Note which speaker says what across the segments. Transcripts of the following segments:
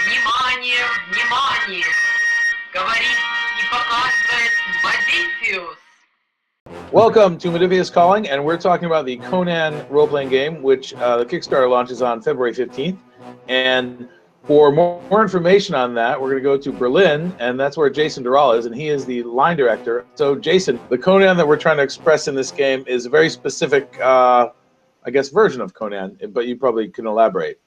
Speaker 1: Внимание, внимание! Говорит и показывает Modiphius.
Speaker 2: Welcome to Modiphius Calling, and we're talking about the Conan role-playing game, which the Kickstarter launches on February 15th. And for more information on that, we're going to go to Berlin, and that's where Jason Durall is, and he is the line director. So, Jason, the Conan that we're trying to express in this game is a very specific, I guess, version of Conan, but you probably can elaborate.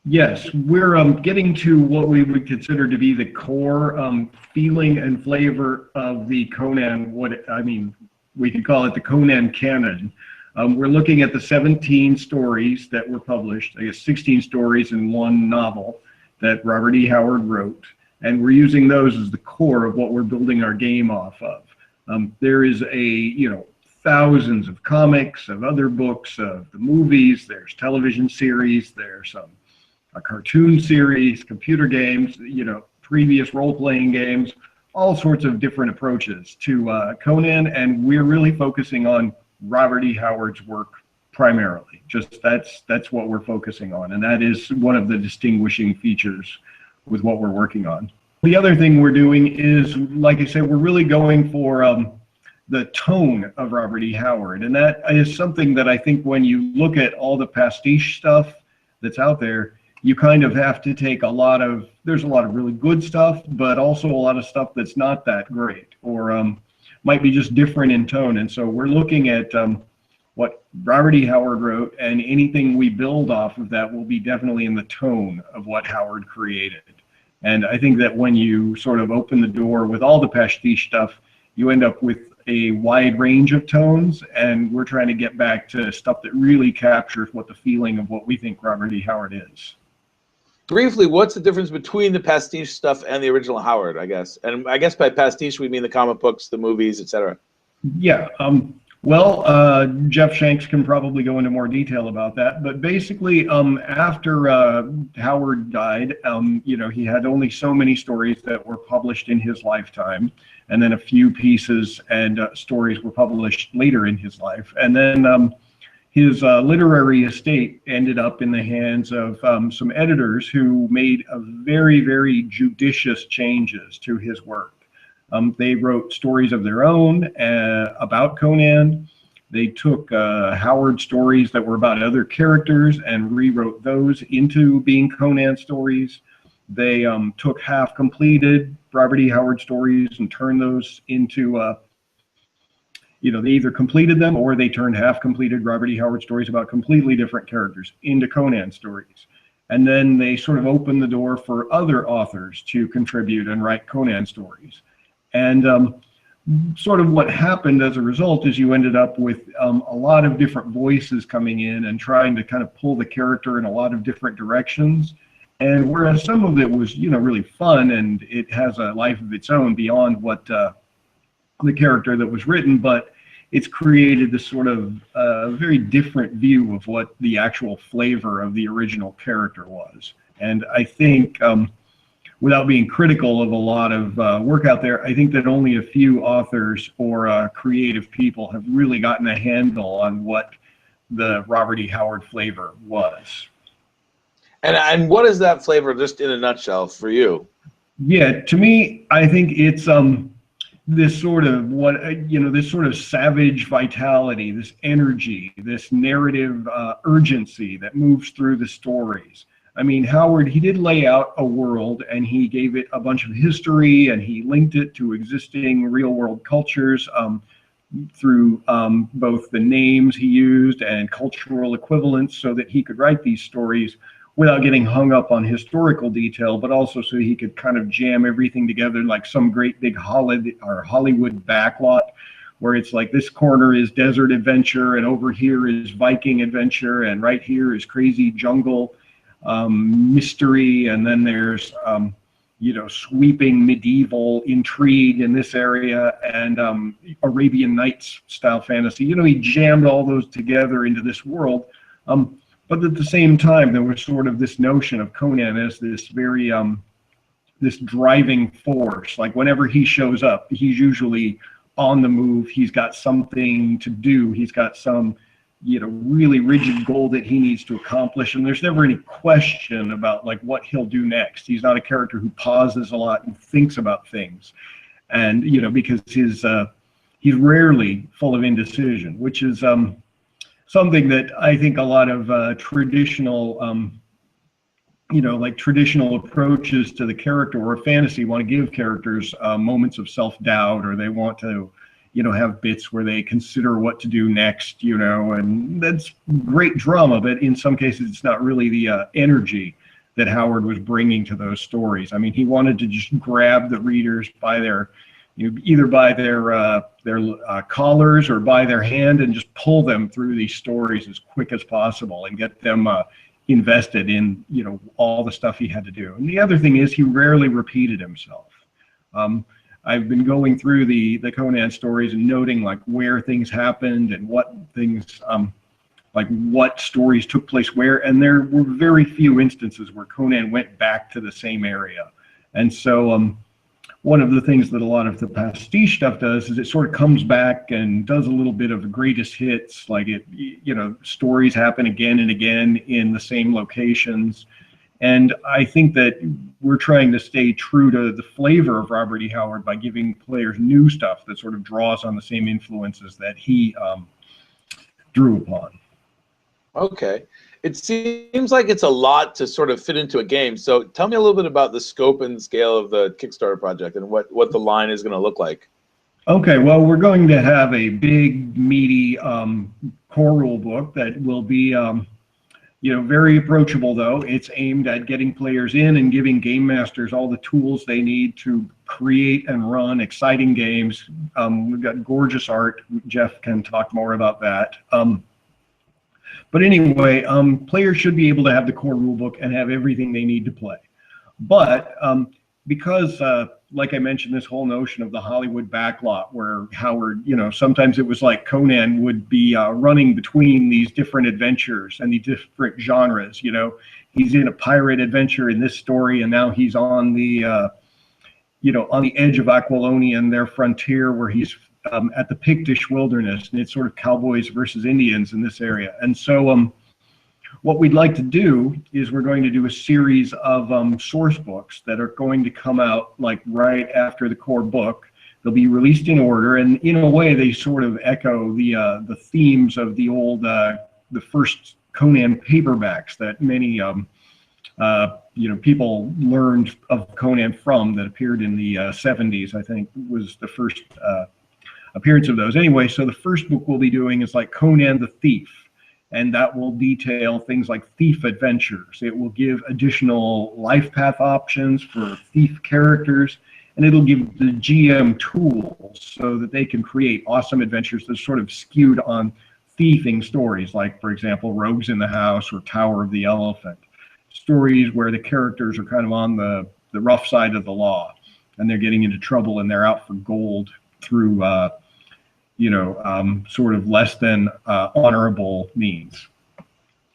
Speaker 3: Yes, we're getting to what we would consider to be the core feeling and flavor of the Conan, we could call it the Conan Cannon. We're looking at the 17 stories that were published, I guess 16 stories and one novel that Robert E. Howard wrote, and we're using those as the core of what we're building our game off of. There is thousands of comics, of other books, of the movies, there's television series, there's a cartoon series, computer games, previous role-playing games, all sorts of different approaches to Conan, and we're really focusing on Robert E. Howard's work primarily. Just that's what we're focusing on, and that is one of the distinguishing features with what we're working on. The other thing we're doing is, like I said, we're really going for the tone of Robert E. Howard, and that is something that I think when you look at all the pastiche stuff that's out there, you kind of have to take there's a lot of really good stuff, but also a lot of stuff that's not that great, or might be just different in tone. And so we're looking at what Robert E. Howard wrote, and anything we build off of that will be definitely in the tone of what Howard created. And I think that when you sort of open the door with all the pastiche stuff, you end up with a wide range of tones, and we're trying to get back to stuff that really captures what the feeling of what we think Robert E. Howard is.
Speaker 2: Briefly, what's the difference between the pastiche stuff and the original Howard, I guess? And I guess by pastiche, we mean the comic books, the movies, etc. Yeah.
Speaker 3: Jeff Shanks can probably go into more detail about that. But basically, after Howard died, he had only so many stories that were published in his lifetime. And then a few pieces and stories were published later in his life. And then his literary estate ended up in the hands of some editors who made a very, very judicious changes to his work. They wrote stories of their own about Conan. They took Howard stories that were about other characters and rewrote those into being Conan stories. They took half-completed Robert E. Howard stories and turned those into they either completed them or they turned half-completed Robert E. Howard stories about completely different characters into Conan stories. And then they sort of opened the door for other authors to contribute and write Conan stories. And sort of what happened as a result is you ended up with a lot of different voices coming in and trying to kind of pull the character in a lot of different directions. And whereas some of it was, really fun and it has a life of its own beyond what the character that was written, but it's created this sort of very different view of what the actual flavor of the original character was. And I think, without being critical of a lot of work out there, I think that only a few authors or creative people have really gotten a handle on what the Robert E. Howard flavor was.
Speaker 2: And what is that flavor, just in a nutshell, for you?
Speaker 3: Yeah, to me, I think it's this sort of savage vitality, this energy, this narrative urgency that moves through the stories. I mean, Howard, he did lay out a world, and he gave it a bunch of history, and he linked it to existing real-world cultures through both the names he used and cultural equivalents, so that he could write these stories without getting hung up on historical detail, but also so he could kind of jam everything together like some great big Hollywood backlot, where it's like this corner is desert adventure, and over here is Viking adventure, and right here is crazy jungle mystery, and then there's sweeping medieval intrigue in this area, and Arabian Nights style fantasy. He jammed all those together into this world. But at the same time, there was sort of this notion of Conan as this very, this driving force. Like whenever he shows up, he's usually on the move. He's got something to do. He's got some, really rigid goal that he needs to accomplish, and there's never any question about like what he'll do next. He's not a character who pauses a lot and thinks about things, and because he's rarely full of indecision, which is something that I think a lot of traditional like traditional approaches to the character or fantasy want to give characters moments of self-doubt, or they want to have bits where they consider what to do next, and that's great drama, but in some cases it's not really the energy that Howard was bringing to those stories. I mean, he wanted to just grab the readers by their, either by their collars or by their hand, and just pull them through these stories as quick as possible and get them invested in, all the stuff he had to do. And the other thing is he rarely repeated himself. I've been going through the Conan stories and noting like where things happened and what things, like what stories took place where, and there were very few instances where Conan went back to the same area. And so one of the things that a lot of the pastiche stuff does is it sort of comes back and does a little bit of the greatest hits, like stories happen again and again in the same locations. And I think that we're trying to stay true to the flavor of Robert E. Howard by giving players new stuff that sort of draws on the same influences that he drew upon.
Speaker 2: Okay. It seems like it's a lot to sort of fit into a game. So tell me a little bit about the scope and scale of the Kickstarter project and what the line is going to look like.
Speaker 3: Okay, well, we're going to have a big, meaty core rule book that will be very approachable, though. It's aimed at getting players in and giving game masters all the tools they need to create and run exciting games. We've got gorgeous art. Jeff can talk more about that. But anyway, players should be able to have the core rulebook and have everything they need to play. But because, like I mentioned, this whole notion of the Hollywood backlot, where Howard, sometimes it was like Conan would be running between these different adventures and these different genres. He's in a pirate adventure in this story, and now he's on the, on the edge of Aquilonia and their frontier, where he's at the Pictish wilderness, and it's sort of cowboys versus Indians in this area. And so what we'd like to do is we're going to do a series of source books that are going to come out like right after the core book. They'll be released in order, and in a way they sort of echo the themes of the old the first Conan paperbacks that many people learned of Conan from, that appeared in the 70s, I think, was the first appearance of those. Anyway, so the first book we'll be doing is like Conan the Thief, and that will detail things like thief adventures. It will give additional life path options for thief characters, and it'll give the GM tools so that they can create awesome adventures that are sort of skewed on thieving stories, like, for example, Rogues in the House or Tower of the Elephant. Stories where the characters are kind of on the rough side of the law, and they're getting into trouble, and they're out for gold through sort of less than honorable means.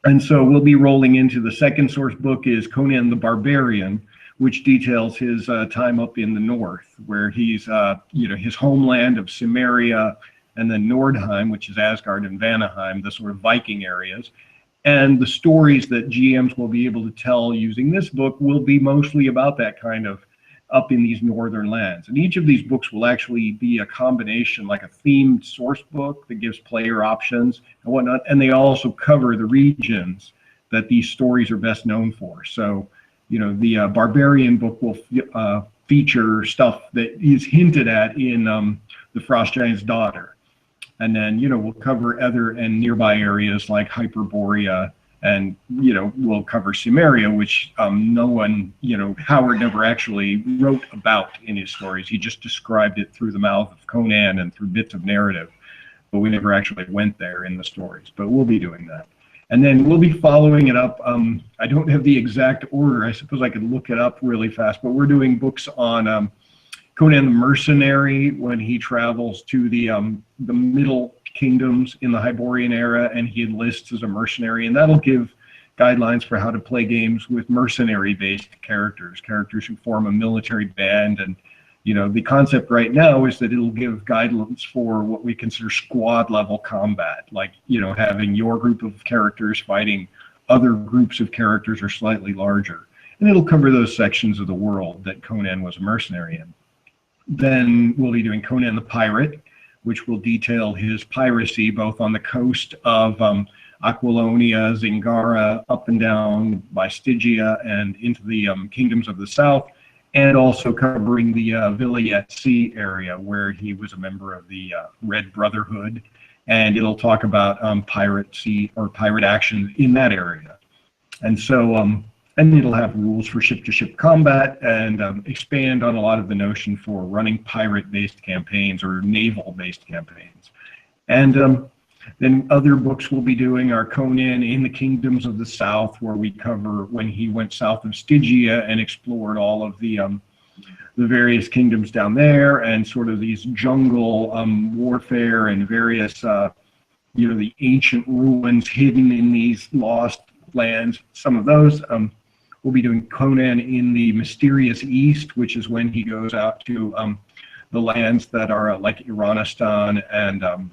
Speaker 3: And so we'll be rolling into the second source book is Conan the Barbarian, which details his time up in the north, where he's, his homeland of Cimmeria, and then Nordheim, which is Asgard and Vanaheim, the sort of Viking areas. And the stories that GMs will be able to tell using this book will be mostly about that kind of up in these northern lands. And each of these books will actually be a combination, like a themed source book that gives player options and whatnot, and they also cover the regions that these stories are best known for. So, the Barbarian book will feature stuff that is hinted at in The Frost Giant's Daughter. And then, we'll cover other and nearby areas like Hyperborea, and we'll cover Cimmeria, which no one, Howard never actually wrote about in his stories. He just described it through the mouth of Conan and through bits of narrative, but we never actually went there in the stories. But we'll be doing that, and then we'll be following it up. I don't have the exact order. I suppose I could look it up really fast, but we're doing books on Conan the Mercenary, when he travels to the Middle Kingdoms in the Hyborian era, and he enlists as a mercenary, and that'll give guidelines for how to play games with mercenary-based characters who form a military band and You know, the concept right now is that it'll give guidelines for what we consider squad level combat, like, you know, having your group of characters fighting other groups of characters or slightly larger. And it'll cover those sections of the world that Conan was a mercenary in. Then we'll be doing Conan the Pirate, which will detail his piracy both on the coast of Aquilonia, Zingara, up and down by Stygia and into the kingdoms of the south, and also covering the Vilayet Sea area where he was a member of the Red Brotherhood, and it'll talk about piracy or pirate action in that area. And so, and it'll have rules for ship-to-ship combat and expand on a lot of the notion for running pirate-based campaigns or naval-based campaigns. And then other books we'll be doing are Conan in the Kingdoms of the South, where we cover when he went south of Stygia and explored all of the various kingdoms down there, and sort of these jungle warfare and various, you know, the ancient ruins hidden in these lost lands. Some of those. We'll be doing Conan in the Mysterious East, which is when he goes out to the lands that are like Iranistan and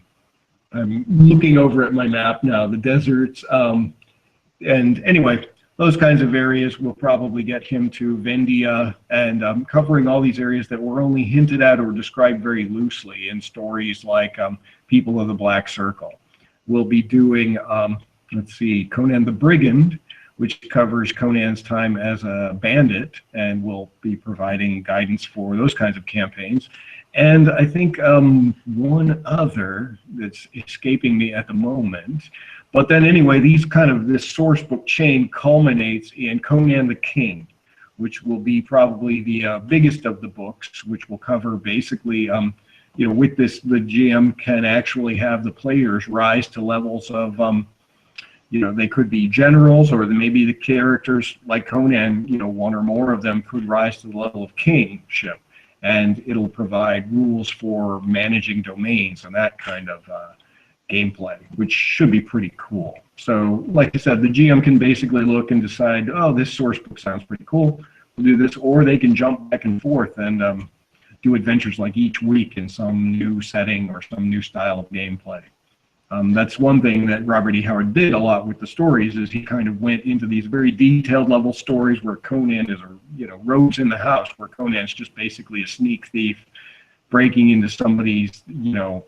Speaker 3: I'm looking over at my map now, the deserts, and anyway, those kinds of areas will probably get him to Vendia, and covering all these areas that were only hinted at or described very loosely in stories like People of the Black Circle. We'll be doing, let's see, Conan the Brigand, which covers Conan's time as a bandit, and will be providing guidance for those kinds of campaigns. And I think one other that's escaping me at the moment. But then anyway, this source book chain culminates in Conan the King, which will be probably the biggest of the books, which will cover basically, you know, with this, the GM can actually have the players rise to levels of, you know, they could be generals, or maybe the characters like Conan, you know, one or more of them could rise to the level of kingship. And it'll provide rules for managing domains and that kind of gameplay, which should be pretty cool. So, like I said, the GM can basically look and decide, oh, this source book sounds pretty cool, we'll do this, or they can jump back and forth and do adventures like each week in some new setting or some new style of gameplay. That's one thing that Robert E. Howard did a lot with the stories, is he kind of went into these very detailed level stories where Conan is, you know, rogues in the house, where Conan's just basically a sneak thief breaking into somebody's, you know,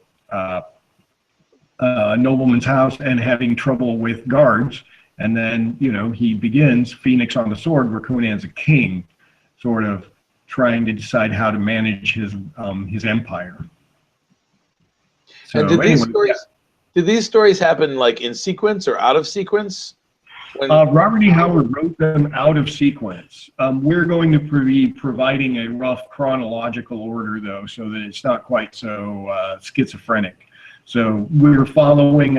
Speaker 3: nobleman's house and having trouble with guards. And then, you know, he begins Phoenix on the Sword, where Conan's a king, sort of trying to decide how to manage his empire. So,
Speaker 2: and did
Speaker 3: anyway,
Speaker 2: these stories, did these stories happen like in sequence or out of sequence?
Speaker 3: Robert E. Howard wrote them out of sequence. We're going to be providing a rough chronological order, though, so that it's not quite so schizophrenic. So we're following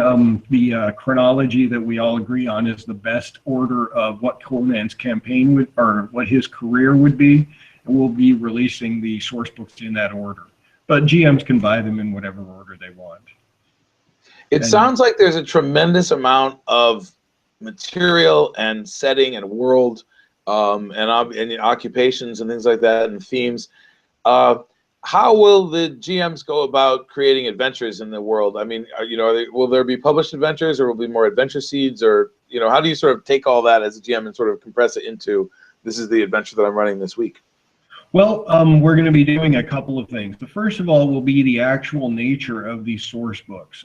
Speaker 3: the chronology that we all agree on is the best order of what Conan's campaign would, or what his career would be, and we'll be releasing the source books in that order. But GMs can buy them in whatever order they want.
Speaker 2: It sounds like there's a tremendous amount of material and setting and world and occupations and things like that and themes. How will the GMs go about creating adventures in the world? I mean, you know, will there be published adventures, or will there be more adventure seeds, or, you know, how do you sort of take all that as a GM and sort of compress it into, this is the adventure that I'm running this week?
Speaker 3: Well, we're going to be doing a couple of things. The first of all will be the actual nature of these source books.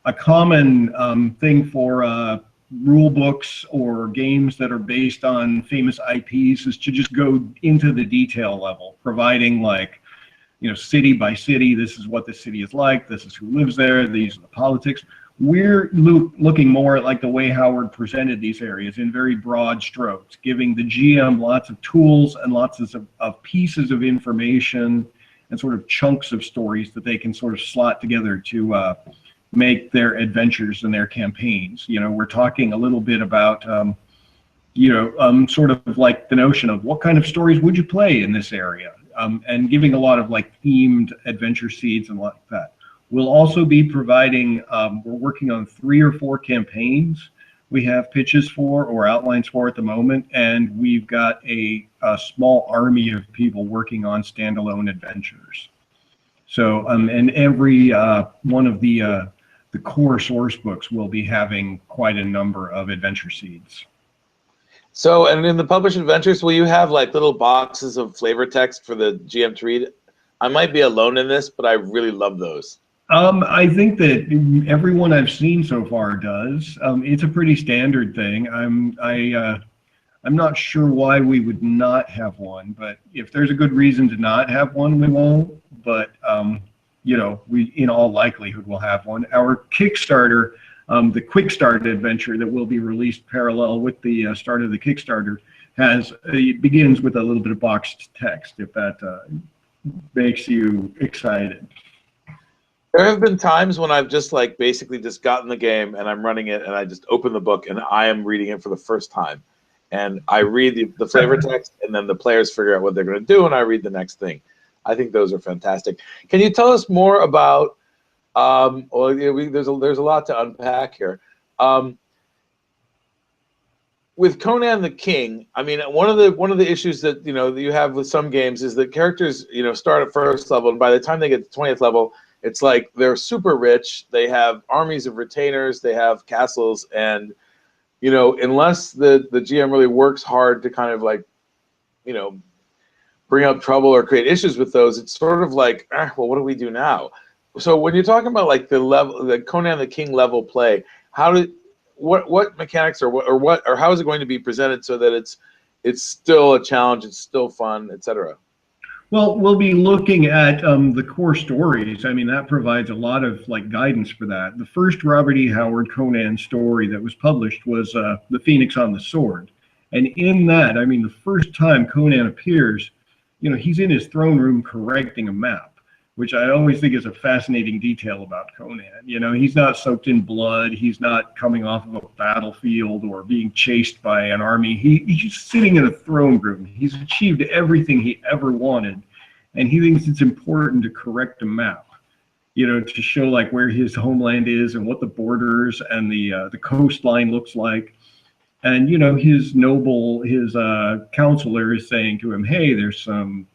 Speaker 3: A common thing for rule books or games that are based on famous IPs is to just go into the detail level, providing, like, you know, city by city, this is what the city is like, this is who lives there, these are the politics. We're looking more at like the way Howard presented these areas in very broad strokes, giving the GM lots of tools and lots of pieces of information and sort of chunks of stories that they can sort of slot together to make their adventures and their campaigns. You know, we're talking a little bit about, you know, sort of like the notion of what kind of stories would you play in this area, and giving a lot of like themed adventure seeds and like that. We'll also be providing, we're working on 3 or 4 campaigns we have pitches for or outlines for at the moment, and we've got a small army of people working on standalone adventures. So, and every one of the core source books will be having quite a number of adventure seeds.
Speaker 2: So, and in the published adventures, will you have like little boxes of flavor text for the GM to read? I might be alone in this, but I really love those.
Speaker 3: I think that everyone I've seen so far does. It's a pretty standard thing. I'm not sure why we would not have one, but if there's a good reason to not have one, we won't. But you know, we in all likelihood will have one. Our Kickstarter, the Quick Start adventure that will be released parallel with the start of the Kickstarter, it begins with a little bit of boxed text, if that makes you excited.
Speaker 2: There have been times when I've just like basically just gotten the game and I'm running it and I just open the book and I am reading it for the first time. And I read the flavor text and then the players figure out what they're going to do and I read the next thing. I think those are fantastic. Can you tell us more about, well, there's a lot to unpack here. With Conan the King, I mean, one of the issues that you have with some games is that characters start at first level, and by the time they get to 20th level, it's like they're super rich. They have armies of retainers. They have castles, and unless the GM really works hard to kind of like bring up trouble or create issues with those, it's sort of like, well, what do we do now? So when you're talking about like the Conan the King level play, what mechanics or how is it going to be presented so that it's still a challenge, it's still fun, etc.?
Speaker 3: Well, we'll be looking at the core stories. I mean, that provides a lot of like guidance for that. The first Robert E. Howard Conan story that was published was The Phoenix on the Sword. And in that, I mean, the first time Conan appears, he's in his throne room correcting a map, which I always think is a fascinating detail about Conan. He's not soaked in blood. He's not coming off of a battlefield or being chased by an army. He's sitting in a throne room. He's achieved everything he ever wanted, and he thinks it's important to correct a map, to show like where his homeland is and what the borders and the coastline looks like. And his counselor is saying to him, hey, there's some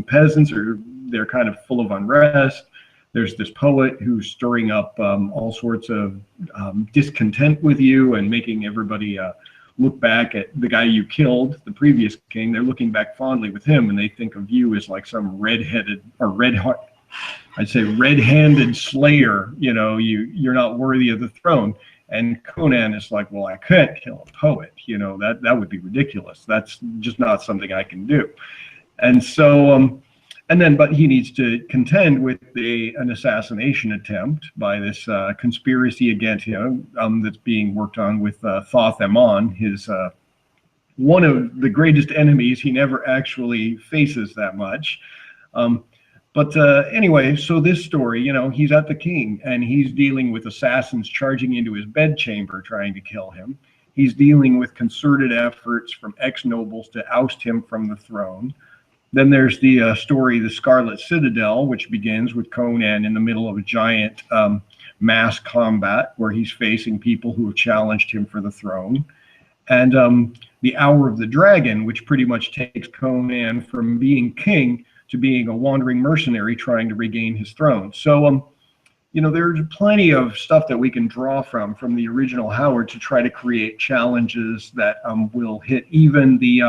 Speaker 3: peasants, or they're kind of full of unrest. There's this poet who's stirring up all sorts of discontent with you and making everybody look back at the guy you killed, the previous king. They're looking back fondly with him, and they think of you as like some red-handed slayer. You're not worthy of the throne. And Conan is like, well, I can't kill a poet. That would be ridiculous. That's just not something I can do. And so, but he needs to contend with an assassination attempt by this conspiracy against him that's being worked on with Thoth Amon, his one of the greatest enemies. He never actually faces that much. But anyway, so this story, he's at the king and he's dealing with assassins charging into his bedchamber trying to kill him. He's dealing with concerted efforts from ex-nobles to oust him from the throne. Then there's the story, The Scarlet Citadel, which begins with Conan in the middle of a giant mass combat where he's facing people who have challenged him for the throne. And The Hour of the Dragon, which pretty much takes Conan from being king to being a wandering mercenary trying to regain his throne. So, there's plenty of stuff that we can draw from the original Howard to try to create challenges that will hit even the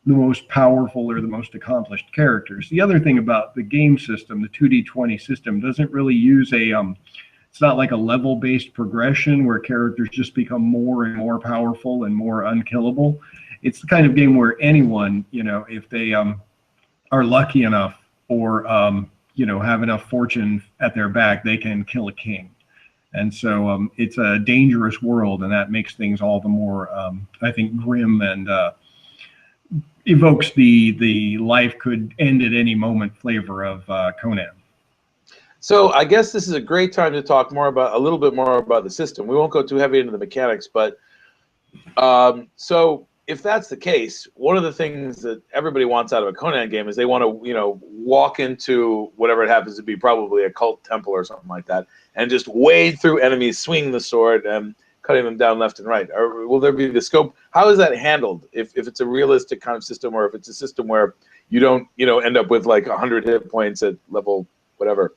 Speaker 3: most powerful or the most accomplished characters. The other thing about the game system, the 2D20 system, doesn't really use it's not like a level-based progression where characters just become more and more powerful and more unkillable. It's the kind of game where anyone, if they are lucky enough or have enough fortune at their back, they can kill a king. And so it's a dangerous world, and that makes things all the more I think grim and evokes the life could end at any moment flavor of Conan.
Speaker 2: So I guess this is a great time to talk a little bit more about the system. We won't go too heavy into the mechanics, but so if that's the case, one of the things that everybody wants out of a Conan game is they want to, walk into whatever it happens to be, probably a cult temple or something like that, and just wade through enemies, swing the sword, and cutting them down left and right? Or will there be the scope? How is that handled? If it's a realistic kind of system, or if it's a system where you don't, end up with like 100 hit points at level whatever?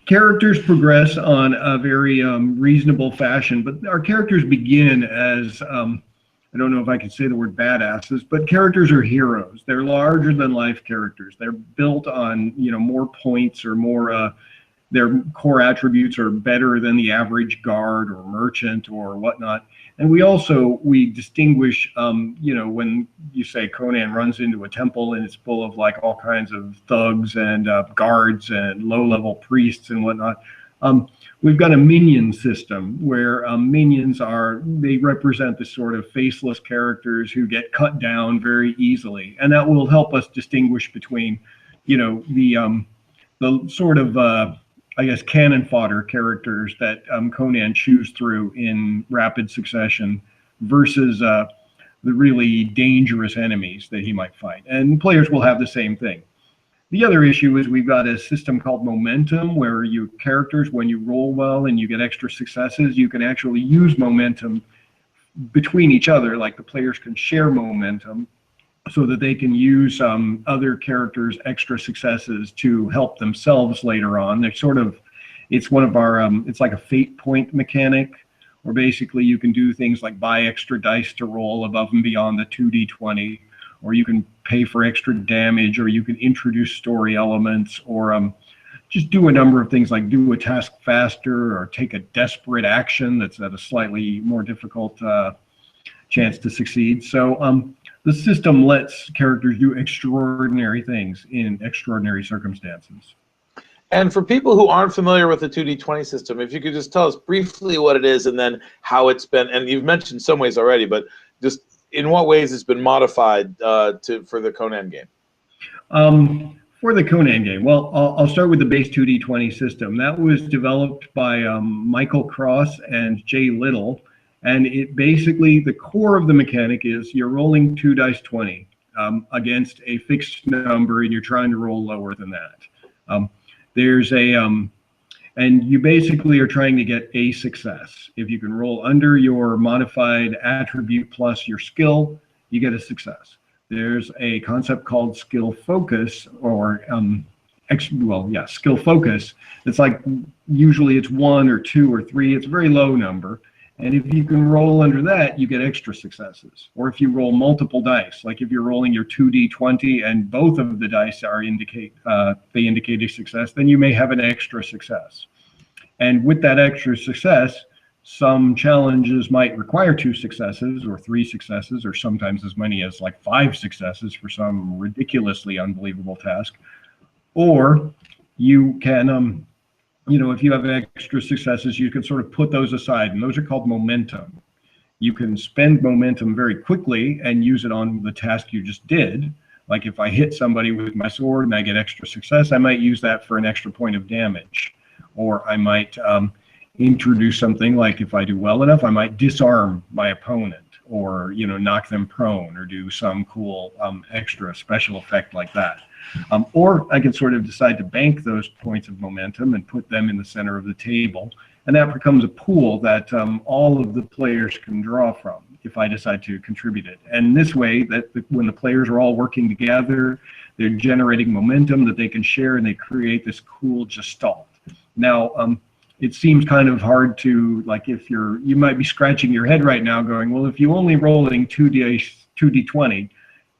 Speaker 3: Characters progress on a very reasonable fashion, but our characters begin as, I don't know if I can say the word badasses, but characters are heroes. They're larger than life characters. They're built on, more points, or more, their core attributes are better than the average guard or merchant or whatnot. And we distinguish, when you say Conan runs into a temple and it's full of like all kinds of thugs and guards and low-level priests and whatnot. We've got a minion system where minions they represent the sort of faceless characters who get cut down very easily. And that will help us distinguish between, the sort of, I guess, cannon fodder characters that Conan chews through in rapid succession versus the really dangerous enemies that he might fight. And players will have the same thing. The other issue is we've got a system called momentum, where your characters, when you roll well and you get extra successes, you can actually use momentum between each other. Like the players can share momentum so that they can use other characters' extra successes to help themselves later on. It's one of our, it's like a fate point mechanic, where basically you can do things like buy extra dice to roll above and beyond the 2d20, or you can pay for extra damage, or you can introduce story elements, or just do a number of things like do a task faster, or take a desperate action that's at a slightly more difficult chance to succeed. So the system lets characters do extraordinary things in extraordinary circumstances.
Speaker 2: And for people who aren't familiar with the 2d20 system, if you could just tell us briefly what it is and then how it's been, and you've mentioned some ways already, but just in what ways it's been modified for the Conan game?
Speaker 3: For the Conan game, well, I'll start with the base 2d20 system. That was developed by Michael Cross and Jay Little, and it basically, the core of the mechanic is you're rolling 2 dice 20 against a fixed number, and you're trying to roll lower than that. And you basically are trying to get a success. If you can roll under your modified attribute plus your skill, you get a success. There's a concept called skill focus, or skill focus. It's like, usually it's 1 or 2 or 3. It's a very low number. And if you can roll under that, you get extra successes. Or if you roll multiple dice, like if you're rolling your 2d20 and both of the dice indicate a success, then you may have an extra success. And with that extra success, some challenges might require 2 successes or 3 successes, or sometimes as many as like 5 successes for some ridiculously unbelievable task. Or you can, if you have extra successes, you can sort of put those aside, and those are called momentum. You can spend momentum very quickly and use it on the task you just did. Like if I hit somebody with my sword and I get extra success, I might use that for an extra point of damage. Or I might introduce something like, if I do well enough, I might disarm my opponent, or knock them prone, or do some cool extra special effect like that. Or I can sort of decide to bank those points of momentum and put them in the center of the table, and that becomes a pool that all of the players can draw from if I decide to contribute it. And this way, when the players are all working together, they're generating momentum that they can share, and they create this cool gestalt. Now, it seems kind of hard to, like, you might be scratching your head right now going, well, if you're only rolling 2d20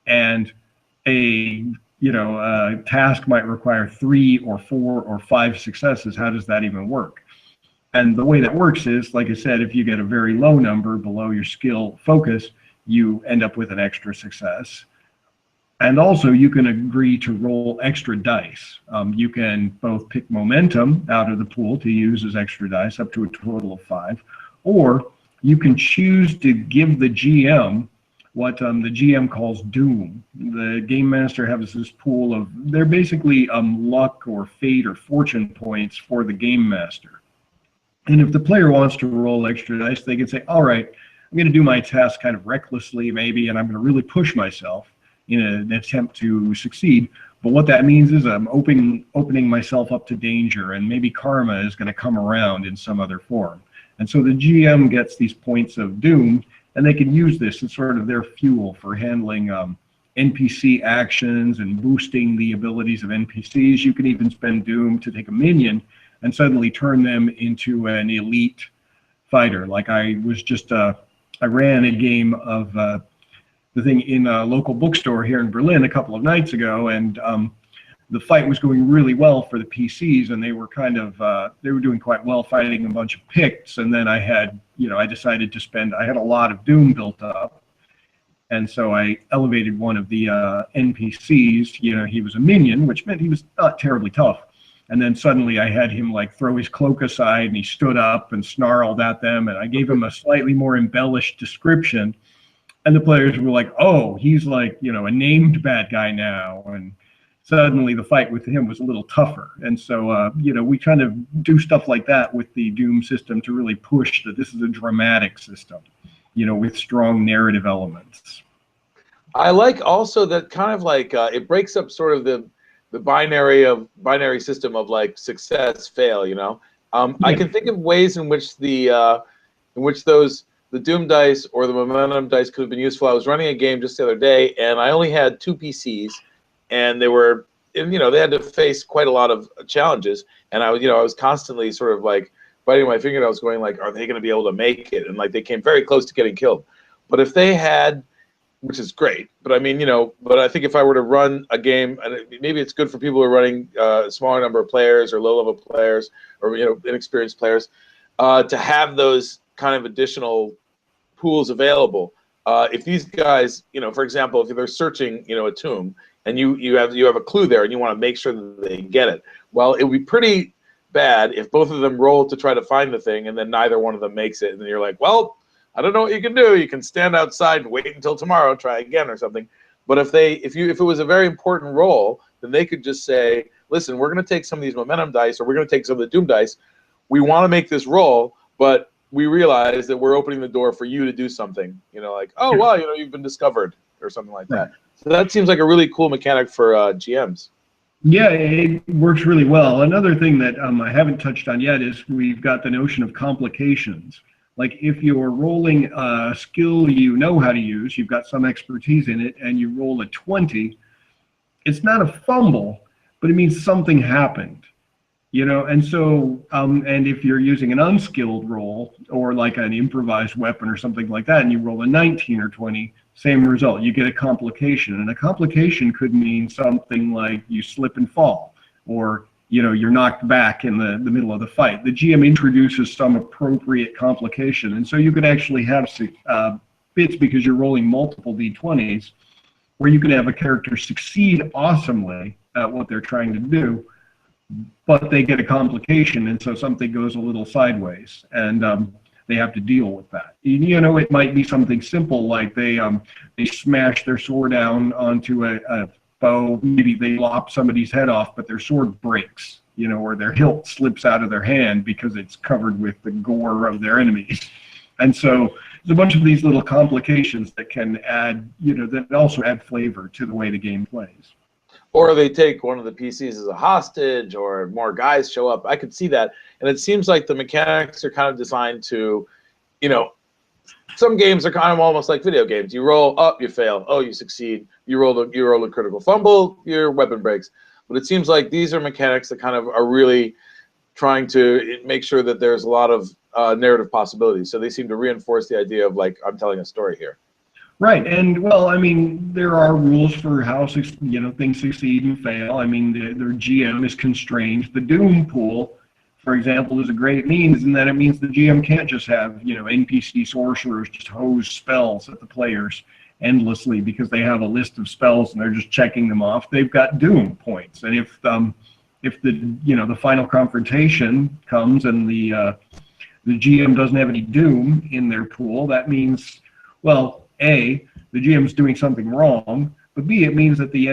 Speaker 3: and a task might require 3 or 4 or 5 successes, how does that even work? And the way that works is, like I said, if you get a very low number below your skill focus, you end up with an extra success. And also, you can agree to roll extra dice. You can both pick momentum out of the pool to use as extra dice, up to a total of 5, or you can choose to give the GM what the GM calls doom. The game master has this pool of, they're basically luck or fate or fortune points for the game master. And if the player wants to roll extra dice, they can say, all right, I'm going to do my task kind of recklessly maybe, and I'm going to really push myself in an attempt to succeed. But what that means is I'm opening myself up to danger, and maybe karma is going to come around in some other form. And so the GM gets these points of doom, and they can use this as sort of their fuel for handling NPC actions and boosting the abilities of NPCs. You can even spend doom to take a minion and suddenly turn them into an elite fighter. Like I ran a game of the thing in a local bookstore here in Berlin a couple of nights ago, and the fight was going really well for the PCs, and they were they were doing quite well fighting a bunch of Picts. And then I had, I decided to I had a lot of doom built up, and so I elevated one of the NPCs. He was a minion, which meant he was not terribly tough. And then suddenly I had him like throw his cloak aside, and he stood up and snarled at them, and I gave him a slightly more embellished description. And the players were like, oh, he's like, a named bad guy now. And suddenly the fight with him was a little tougher. And so, we kind of do stuff like that with the Doom system to really push that this is a dramatic system, with strong narrative elements.
Speaker 2: I like also that kind of like it breaks up sort of the binary system of like success, fail, I can think of ways in which the Doom dice or the momentum dice could have been useful. I was running a game just the other day, and I only had 2 PCs, and they were, they had to face quite a lot of challenges, and I was constantly sort of like biting my finger. I was going like, are they going to be able to make it? And like they came very close to getting killed. But if they had, which is great, but I mean, but I think if I were to run a game, and maybe it's good for people who are running a smaller number of players or low-level players or inexperienced players, to have those kind of additional pools available. If these guys, for example, if they're searching, a tomb, and you have a clue there, and you want to make sure that they get it, well, it would be pretty bad if both of them roll to try to find the thing, and then neither one of them makes it, and then you're like, well, I don't know what you can do. You can stand outside and wait until tomorrow, try again or something. But if it was a very important roll, then they could just say, listen, we're going to take some of these momentum dice, or we're going to take some of the Doom dice. We want to make this roll, but we realize that we're opening the door for you to do something, like, oh, well, you've been discovered or something like that. So that seems like a really cool mechanic for GMs. Yeah,
Speaker 3: it works really well. Another thing that I haven't touched on yet is we've got the notion of complications. Like if you're rolling a skill you know how to use, you've got some expertise in it, and you roll a 20, it's not a fumble, but it means something happened. And so, and if you're using an unskilled roll or like an improvised weapon or something like that, and you roll a 19 or 20, same result, you get a complication. And a complication could mean something like you slip and fall, or, you're knocked back in the middle of the fight. The GM introduces some appropriate complication. And so you could actually have bits, because you're rolling multiple D20s, where you can have a character succeed awesomely at what they're trying to do, but they get a complication, and so something goes a little sideways, and they have to deal with that. It might be something simple like they smash their sword down onto a bow. Maybe they lop somebody's head off, but their sword breaks, or their hilt slips out of their hand because it's covered with the gore of their enemies. And so there's a bunch of these little complications that can add, that also add flavor to the way the game plays.
Speaker 2: Or they take one of the PCs as a hostage, or more guys show up. I could see that. And it seems like the mechanics are kind of designed to, some games are kind of almost like video games. You roll up, you fail. Oh, you succeed. You roll a critical fumble, your weapon breaks. But it seems like these are mechanics that kind of are really trying to make sure that there's a lot of narrative possibilities. So they seem to reinforce the idea of like, I'm telling a story here.
Speaker 3: Right, and well, I mean, there are rules for how things succeed and fail. I mean, their GM is constrained. The Doom pool, for example, is a great means in that it means the GM can't just have NPC sorcerers just hose spells at the players endlessly because they have a list of spells and they're just checking them off. They've got Doom points, and if the final confrontation comes and the GM doesn't have any Doom in their pool, that means, well, A, the GM's doing something wrong, but B, it means that the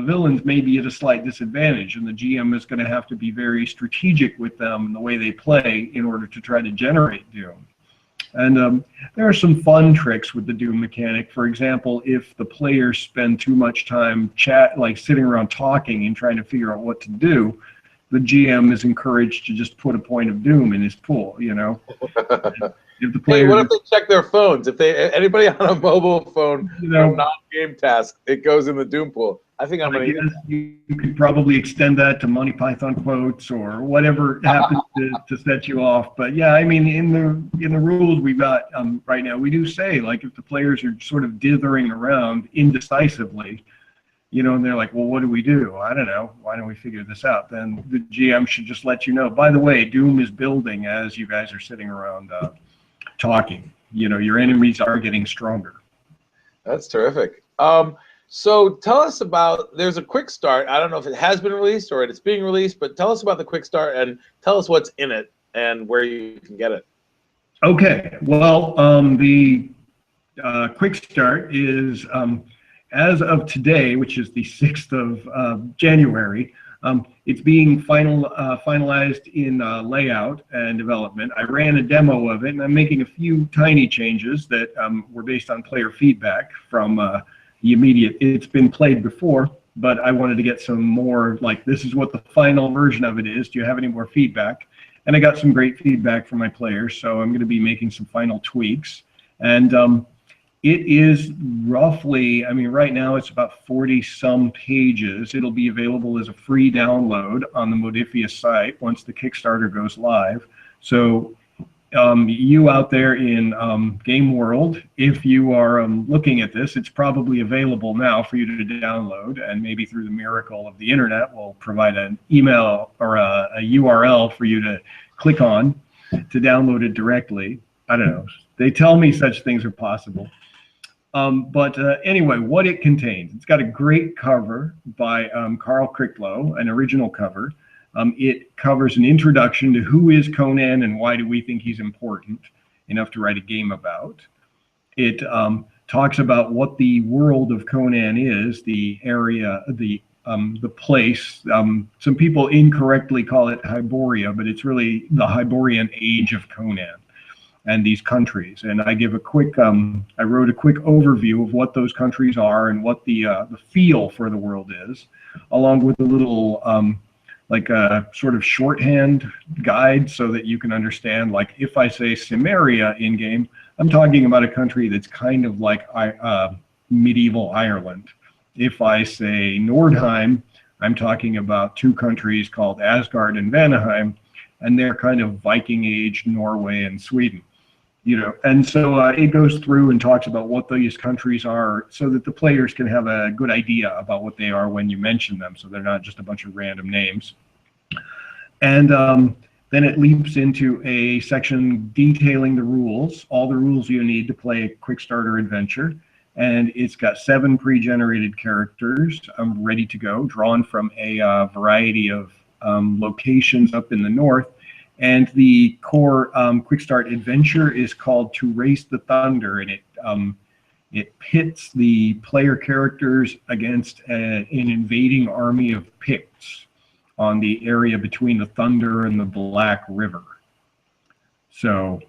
Speaker 3: villains may be at a slight disadvantage, and the GM is going to have to be very strategic with them and the way they play in order to try to generate Doom. And there are some fun tricks with the Doom mechanic. For example, if the players spend too much time sitting around talking and trying to figure out what to do, the GM is encouraged to just put a point of doom in his pool, you know. If the
Speaker 2: Hey,
Speaker 3: player,
Speaker 2: what if they check their phones? If anybody on a mobile phone
Speaker 3: you
Speaker 2: for
Speaker 3: know,
Speaker 2: non-game task, it goes in the doom pool. I think I'm
Speaker 3: I
Speaker 2: going to
Speaker 3: guess you could probably extend that to Monty Python quotes or whatever happens to set you off. But yeah, I mean, in the rules we've got right now, we do say, like, if the players are sort of dithering around indecisively, you know, and they're like, well, what do we do? I don't know. Why don't we figure this out? Then the GM should just let you know. By the way, doom is building as you guys are sitting around talking. You know, your enemies are getting stronger.
Speaker 2: That's terrific. So tell us about, there's a quick start. I don't know if it has been released or it's being released, but tell us about the quick start and tell us what's in it and where you can get it.
Speaker 3: Okay, well, the quick start is, as of today, which is the 6th of January, it's being finalized in layout and development. I ran a demo of it, and I'm making a few tiny changes that were based on player feedback from the immediate. It's been played before, but I wanted to get some more, like, this is what the final version of it is. Do you have any more feedback? And I got some great feedback from my players, so I'm going to be making some final tweaks. And it is roughly, I mean, right now it's about 40-some pages. It'll be available as a free download on the Modiphius site once the Kickstarter goes live. So you out there in Game World, if you are looking at this, it's probably available now for you to download, and maybe through the miracle of the internet, we'll provide an email or a URL for you to click on to download it directly. I don't know. They tell me such things are possible. But anyway, what it contains, it's got a great cover by Carl Cricklow, an original cover. It covers an introduction to who is Conan and why do we think he's important enough to write a game about. It talks about what the world of Conan is, the area, the place. Some people incorrectly call it Hyboria, but it's really the Hyborian age of Conan and these countries. And I give a quick, I wrote a quick overview of what those countries are and what the feel for the world is, along with a little, like a sort of shorthand guide so that you can understand, like, if I say Cimmeria in game, I'm talking about a country that's kind of like medieval Ireland. If I say Nordheim, I'm talking about two countries called Asgard and Vanaheim, and they're kind of Viking Age Norway and Sweden. You know, and so it goes through and talks about what these countries are so that the players can have a good idea about what they are when you mention them, so they're not just a bunch of random names. And then it leaps into a section detailing the rules, all the rules you need to play a quick starter adventure. And it's got 7 pre-generated characters ready to go, drawn from a variety of locations up in the north. And the core quick start adventure is called To Race the Thunder, and it pits the player characters against an invading army of Picts on the area between the Thunder and the Black River. So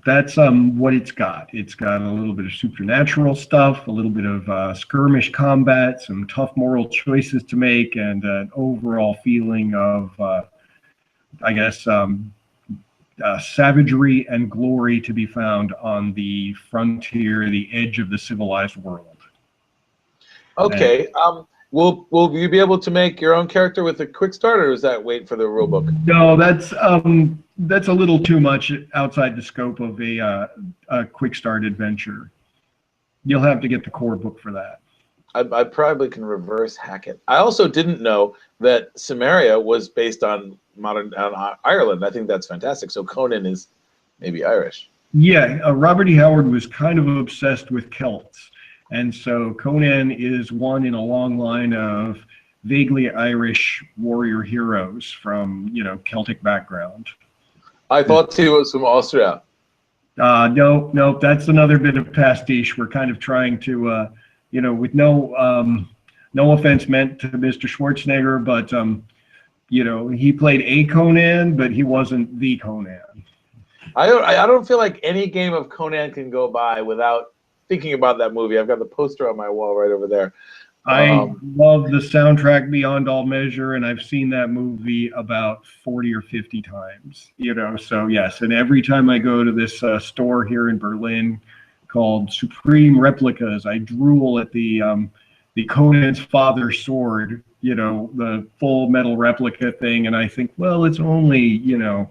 Speaker 3: that's what it's got. It's got a little bit of supernatural stuff, a little bit of skirmish combat, some tough moral choices to make, and an overall feeling of, I guess, savagery and glory to be found on the frontier, the edge of the civilized world.
Speaker 2: Okay. Will you be able to make your own character with a quick start, or is that wait for the rule book?
Speaker 3: No, that's a little too much outside the scope of a quick start adventure. You'll have to get the core book for that.
Speaker 2: I probably can reverse hack it. I also didn't know that Cimmeria was based on modern Ireland. I think that's fantastic. So Conan is maybe Irish.
Speaker 3: Yeah, Robert E. Howard was kind of obsessed with Celts. And so Conan is one in a long line of vaguely Irish warrior heroes from, you know, Celtic background.
Speaker 2: I thought he was from Austria.
Speaker 3: No, that's another bit of pastiche. We're kind of trying to, you know, with no offense meant to Mr. Schwarzenegger, but, you know, he played a Conan, but he wasn't the Conan.
Speaker 2: I don't feel like any game of Conan can go by without thinking about that movie. I've got the poster on my wall right over there.
Speaker 3: I love the soundtrack beyond all measure, and I've seen that movie about 40 or 50 times, you know, so yes, and every time I go to this store here in Berlin called Supreme Replicas, I drool at the Conan's father sword, you know, the full metal replica thing, and I think, well, it's only, you know,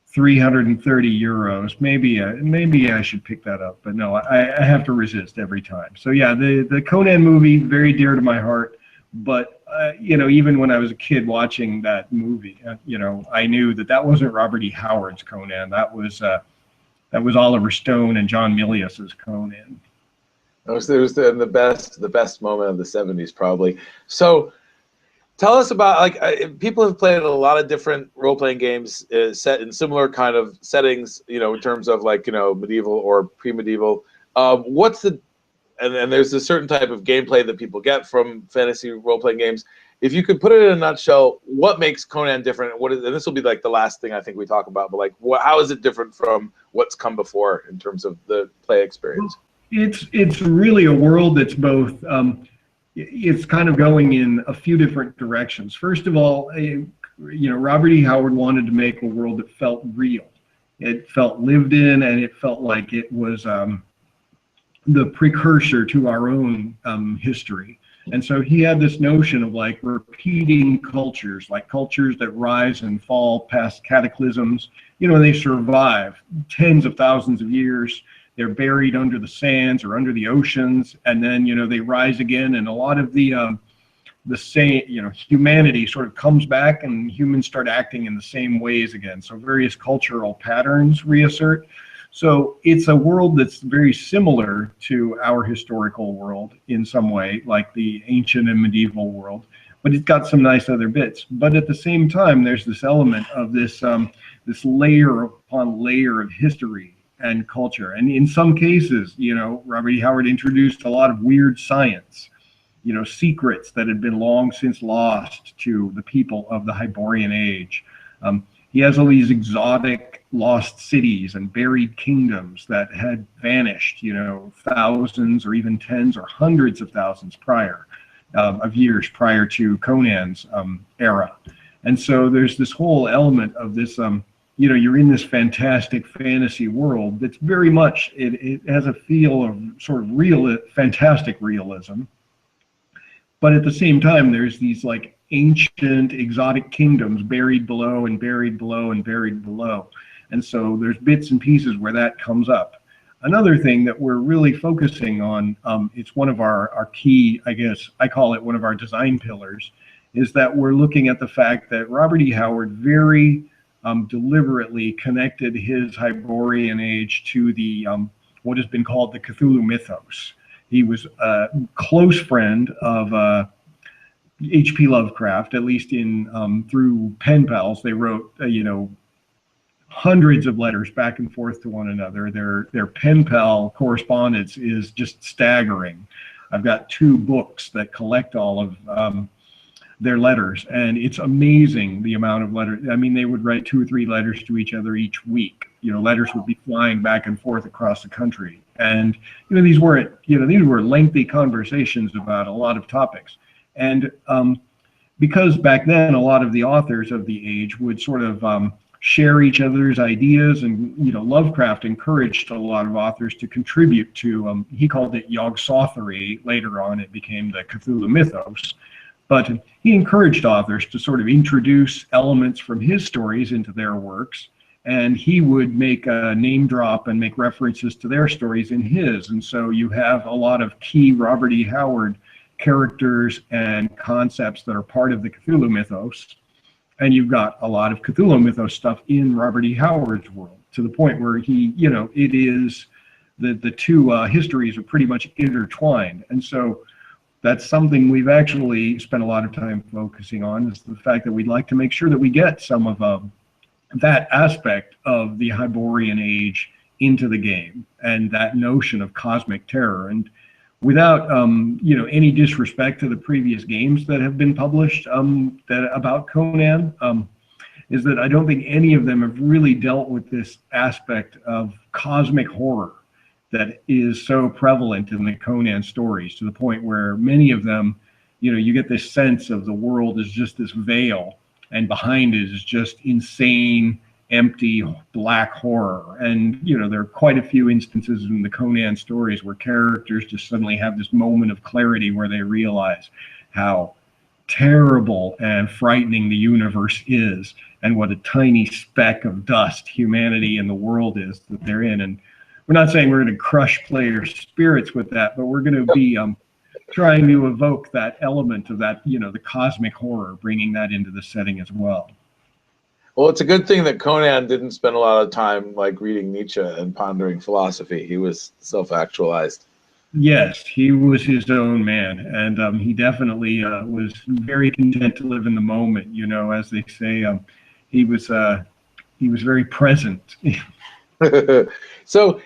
Speaker 3: 330 euros. Maybe I should pick that up, but no, I have to resist every time. So yeah, the Conan movie, very dear to my heart. But you know, even when I was a kid watching that movie, you know, I knew that that wasn't Robert E. Howard's Conan. That was Oliver Stone and John Milius's Conan.
Speaker 2: It was the best moment of the 70s, probably. So tell us about, like, people have played a lot of different role-playing games set in similar kind of settings, you know, in terms of, like, you know, medieval or pre-medieval. What's the, and there's a certain type of gameplay that people get from fantasy role-playing games. If you could put it in a nutshell, what makes Conan different? What is, and this will be like the last thing I think we talk about, but like, how is it different from what's come before in terms of the play experience?
Speaker 3: It's really a world that's both. It's kind of going in a few different directions. First of all, you know, Robert E. Howard wanted to make a world that felt real. It felt lived in, and it felt like it was the precursor to our own history. And so he had this notion of like repeating cultures, like cultures that rise and fall past cataclysms. You know, they survive tens of thousands of years. They're buried under the sands or under the oceans, and then, you know, they rise again. And a lot of the same, you know, humanity sort of comes back, and humans start acting in the same ways again. So various cultural patterns reassert. So it's a world that's very similar to our historical world in some way, like the ancient and medieval world, but it's got some nice other bits. But at the same time, there's this element of this this layer upon layer of history and culture. And in some cases, you know, Robert E. Howard introduced a lot of weird science, you know, secrets that had been long since lost to the people of the Hyborian age. He has all these exotic lost cities and buried kingdoms that had vanished, you know, thousands or even tens or hundreds of thousands of years prior to Conan's era. And so there's this whole element of this, you know, you're in this fantastic fantasy world that's very much, it has a feel of sort of real, fantastic realism. But at the same time, there's these like ancient exotic kingdoms buried below and buried below and buried below. And so there's bits and pieces where that comes up. Another thing that we're really focusing on, it's one of our key, I guess, I call it one of our design pillars, is that we're looking at the fact that Robert E. Howard very deliberately connected his Hyborian age to the what has been called the Cthulhu mythos. He was a close friend of H.P. Lovecraft, at least in through pen pals. They wrote, you know, hundreds of letters back and forth to one another. Their pen pal correspondence is just staggering. I've got 2 books that collect all of their letters, and it's amazing the amount of letters. I mean, they would write 2 or 3 letters to each other each week. You know, letters would be flying back and forth across the country, and you know, these were lengthy conversations about a lot of topics. And because back then a lot of the authors of the age would sort of share each other's ideas, and you know, Lovecraft encouraged a lot of authors to contribute to. He called it Yog-Sothory. Later on, it became the Cthulhu mythos. But he encouraged authors to sort of introduce elements from his stories into their works, and he would make a name drop and make references to their stories in his. And so you have a lot of key Robert E. Howard characters and concepts that are part of the Cthulhu mythos, and you've got a lot of Cthulhu mythos stuff in Robert E. Howard's world, to the point where he, you know, it is the 2 histories are pretty much intertwined. And so that's something we've actually spent a lot of time focusing on, is the fact that we'd like to make sure that we get some of that aspect of the Hyborian age into the game, and that notion of cosmic terror. And without you know, any disrespect to the previous games that have been published about Conan, is that I don't think any of them have really dealt with this aspect of cosmic horror that is so prevalent in the Conan stories, to the point where many of them you get this sense of the world is just this veil, and behind it is just insane, empty, black horror. And, there are quite a few instances in the Conan stories where characters just suddenly have this moment of clarity where they realize how terrible and frightening the universe is, and what a tiny speck of dust humanity and the world is that they're in. And we're not saying we're going to crush players' spirits with that, but we're going to be trying to evoke that element of that, the cosmic horror, bringing that into the setting as well.
Speaker 2: Well, it's a good thing that Conan didn't spend a lot of time like reading Nietzsche and pondering philosophy. He was self-actualized.
Speaker 3: Yes, he was his own man, and he definitely was very content to live in the moment. As they say, he was very present.
Speaker 2: So,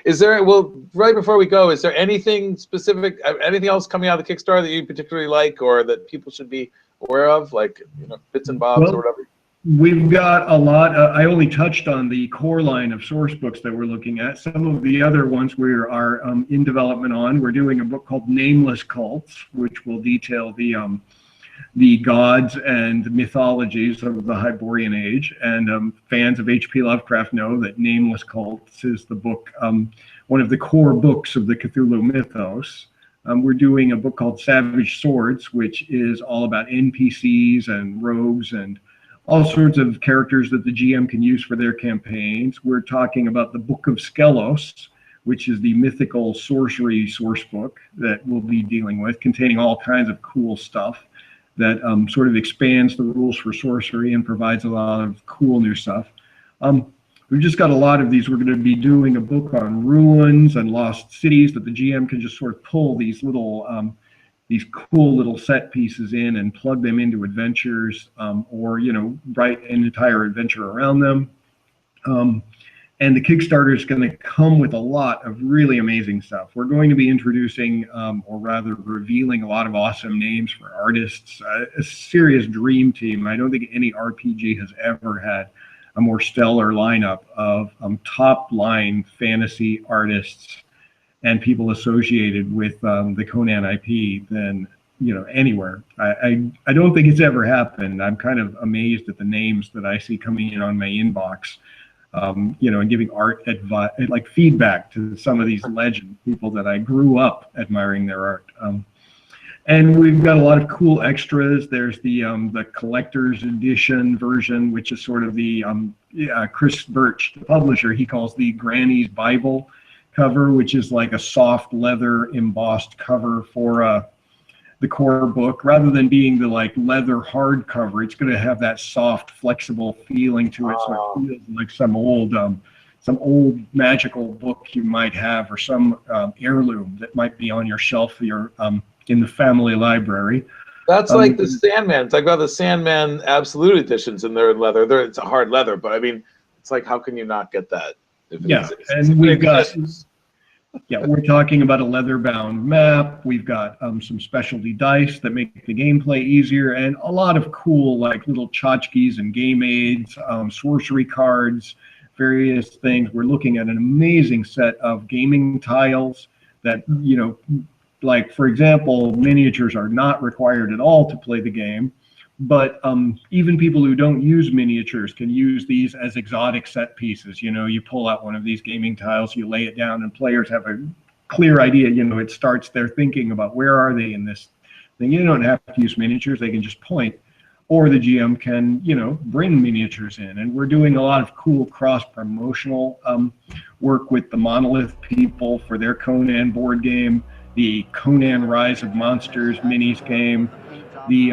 Speaker 2: right before we go, is there anything specific, anything else coming out of the Kickstarter that you particularly like, or that people should be aware of, like bits and bobs or whatever?
Speaker 3: We've got a lot. I only touched on the core line of source books that we're looking at. Some of the other ones we are in development on. We're doing a book called Nameless Cults, which will detail the gods and mythologies of the Hyborian Age. And fans of H.P. Lovecraft know that Nameless Cults is the book, one of the core books of the Cthulhu mythos. We're doing a book called Savage Swords, which is all about NPCs and rogues and all sorts of characters that the GM can use for their campaigns. We're talking about the Book of Skelos, which is the mythical sorcery source book that we'll be dealing with, containing all kinds of cool stuff that sort of expands the rules for sorcery and provides a lot of cool new stuff. We've just got a lot of these. We're going to be doing a book on ruins and lost cities that the GM can just sort of pull these cool little set pieces in and plug them into adventures, or write an entire adventure around them. And the Kickstarter is going to come with a lot of really amazing stuff. We're going to be introducing, or rather revealing, a lot of awesome names for artists, a serious dream team. I don't think any RPG has ever had a more stellar lineup of top-line fantasy artists and people associated with the Conan IP than anywhere. I don't think it's ever happened. I'm kind of amazed at the names that I see coming in on my inbox, and giving art advice, like feedback to some of these legend people that I grew up admiring their art. And we've got a lot of cool extras. There's the collector's edition version, which is sort of the Chris Birch, the publisher, he calls the Granny's Bible cover, which is like a soft leather embossed cover for the core book. Rather than being the leather hardcover, it's going to have that soft, flexible feeling to it, so it feels like some old magical book you might have, or some heirloom that might be on your shelf in the family library.
Speaker 2: That's like the Sandman. It's like about the Sandman Absolute editions, and they're in leather. It's a hard leather, but I mean, it's like, how can you not get that?
Speaker 3: And we've got. Yeah, we're talking about a leather-bound map. We've got some specialty dice that make the gameplay easier, and a lot of cool little tchotchkes and game aids, sorcery cards, various things. We're looking at an amazing set of gaming tiles that, for example, miniatures are not required at all to play the game. But even people who don't use miniatures can use these as exotic set pieces. You pull out one of these gaming tiles, you lay it down, and players have a clear idea. It starts their thinking about where are they in this thing. You don't have to use miniatures. They can just point. Or the GM can, bring miniatures in. And we're doing a lot of cool cross-promotional work with the Monolith people for their Conan board game, the Conan Rise of Monsters minis game, the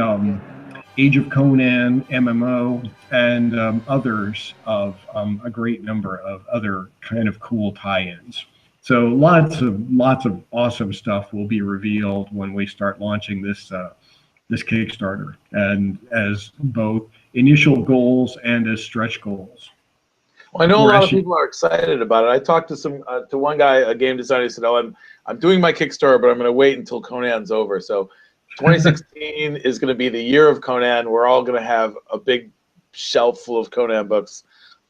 Speaker 3: Age of Conan MMO, and others of a great number of other kind of cool tie-ins. So lots of awesome stuff will be revealed when we start launching this Kickstarter, and as both initial goals and as stretch goals.
Speaker 2: Well, I know a lot of people are excited about it. I talked to one guy, a game designer, who said, "Oh, I'm doing my Kickstarter, but I'm going to wait until Conan's over." So 2016 is going to be the year of Conan. We're all going to have a big shelf full of Conan books.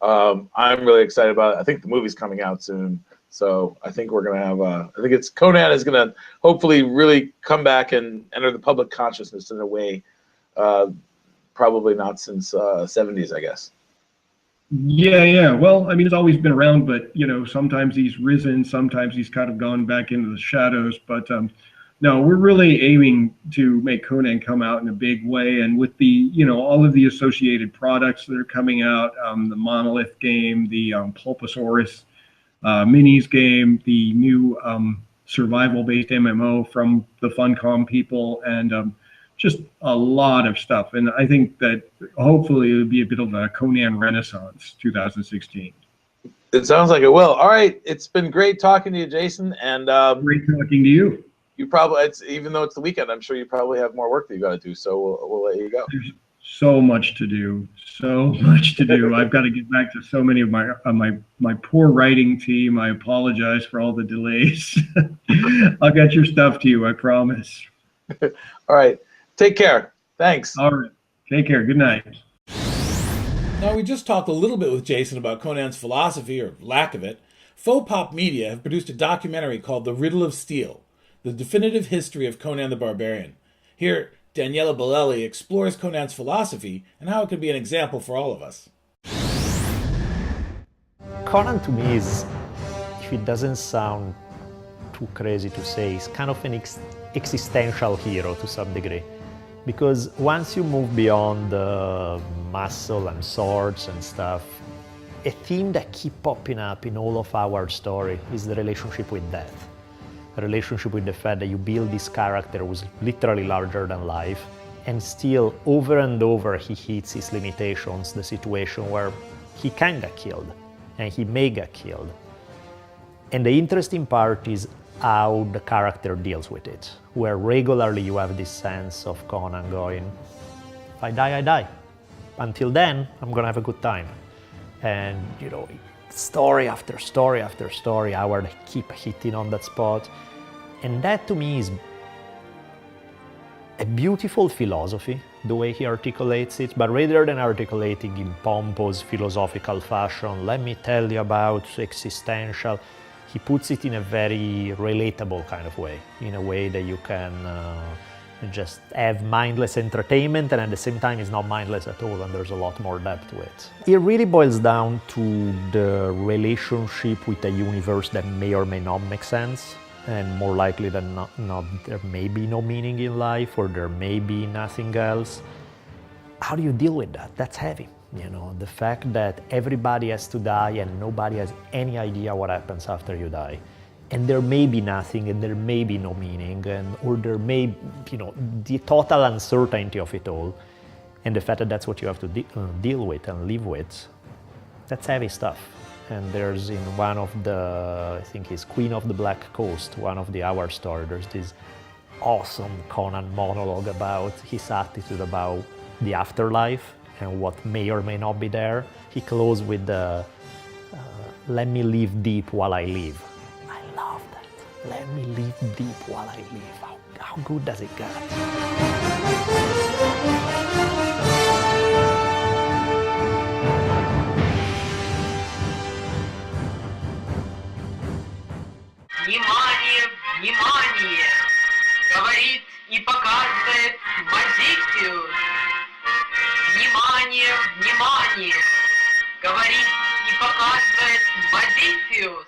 Speaker 2: I'm really excited about it. I think the movie's coming out soon. So I think we're going to have I think it's Conan is going to hopefully really come back and enter the public consciousness in a way probably not since 70s, I guess.
Speaker 3: Yeah. Well, I mean, it's always been around, but sometimes he's risen, sometimes he's kind of gone back into the shadows. But no, we're really aiming to make Conan come out in a big way, and with the all of the associated products that are coming out, the Monolith game, the Pulposaurus minis game, the new survival-based MMO from the Funcom people, and just a lot of stuff. And I think that hopefully it'll be a bit of a Conan Renaissance 2016.
Speaker 2: It sounds like it will. All right, it's been great talking to you, Jason, and
Speaker 3: Great talking to you.
Speaker 2: You probably, even though it's the weekend, I'm sure you probably have more work that you got to do. So we'll let you go.
Speaker 3: There's so much to do. So much to do. I've got to get back to so many of my poor writing team. I apologize for all the delays. I'll get your stuff to you, I promise.
Speaker 2: All right. Take care. Thanks.
Speaker 3: All right. Take care. Good night.
Speaker 4: Now, we just talked a little bit with Jason about Conan's philosophy, or lack of it. Faux Pop Media have produced a documentary called The Riddle of Steel, the definitive history of Conan the Barbarian. Here, Daniela Bolelli explores Conan's philosophy and how it could be an example for all of us.
Speaker 5: Conan, to me, is, if it doesn't sound too crazy to say, is kind of an existential hero to some degree. Because once you move beyond the muscle and swords and stuff, a theme that keeps popping up in all of our story is the relationship with death. A relationship with the fact that you build this character who's literally larger than life, and still over and over he hits his limitations, the situation where he can get killed, and he may get killed. And the interesting part is how the character deals with it, where regularly you have this sense of Conan going, if I die, I die. Until then, I'm gonna have a good time. And story after story after story, Howard keep hitting on that spot. And that to me is a beautiful philosophy, the way he articulates it, but rather than articulating in pompous philosophical fashion, let me tell you about existential, he puts it in a very relatable kind of way, in a way that you can just have mindless entertainment, and at the same time it's not mindless at all, and there's a lot more depth to it. It really boils down to the relationship with a universe that may or may not make sense, and more likely than not there may be no meaning in life, or there may be nothing else. How do you deal with that? That's heavy. The fact that everybody has to die and nobody has any idea what happens after you die. And there may be nothing, and there may be no meaning, or there may, the total uncertainty of it all, and the fact that that's what you have to deal with and live with, that's heavy stuff. And there's in one of the, I think it's Queen of the Black Coast, one of the Hour story, there's this awesome Conan monologue about his attitude about the afterlife and what may or may not be there. He closed with the, let me live deep while I live. I love that. Let me live deep while I live. How good does it get?
Speaker 1: Внимание, внимание! Говорит и показывает Modiphius. Внимание, внимание! Говорит и показывает Modiphius.